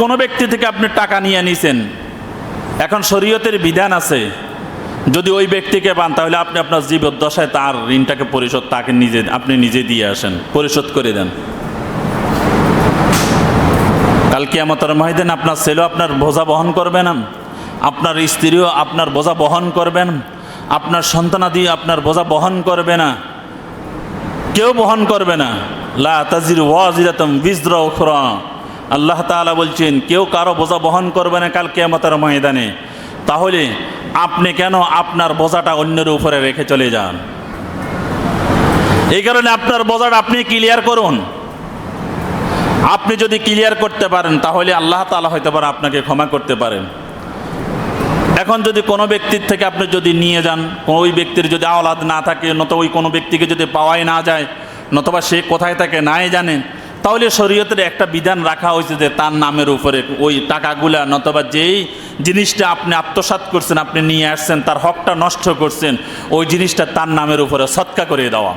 কোনো ব্যক্তি থেকে আপনি টাকা নিয়ে নিছেন, এখন শরীয়তের বিধান আছে, যদি ওই ব্যক্তিকে পান তাহলে আপনি আপনার জীবদ্দশায় তার ঋণটাকে পরিশোধ আপনি নিজে দিয়ে আসেন, পরিশোধ করে দেন। কাল কিয়ামতের ময়দানে আপনার ছেলেও আপনার বোঝা বহন করবে না, আপনার স্ত্রীও আপনার বোঝা বহন করবেন, আপনার সন্তানাদি আপনার বোঝা বহন করবে না, কেউ বহন করবে না। লা তাজিরু ওয়াজিরাতুম বিজরা উখরা, আল্লাহ তাআলা বলছেন কেউ কারো বোঝা বহন করবে না কাল কিয়ামতের ময়দানে। তাহলে আপনি কেন আপনার বোঝাটা অন্যের উপরে রেখে চলে যান? এই কারণে আপনার বোঝাটা আপনি ক্লিয়ার করুন। আপনি যদি ক্লিয়ার করতে পারেন তাহলে আল্লাহ তাআলা হয়তো পারে আপনাকে ক্ষমা করতে পারেন। এখন যদি কোনো ব্যক্তির থেকে আপনি যদি নিয়ে যান, ওই ব্যক্তির যদি আওলাদ না থাকে, নতুবা ওই কোনো ব্যক্তিকে যদি পাওয়াই না যায়, নতুবা সে কোথায় থাকে নাই জানেন, তাহলে শরীয়তের একটা বিধান রাখা হয়েছে যে তার নামের উপরে ওই টাকাগুলা, নতুবা যেই জিনিসটা আপনি আত্মসাৎ করছেন, আপনি নিয়ে আসছেন, তার হকটা নষ্ট করছেন, ওই জিনিসটা তার নামের উপরে সৎকা করে দেওয়া।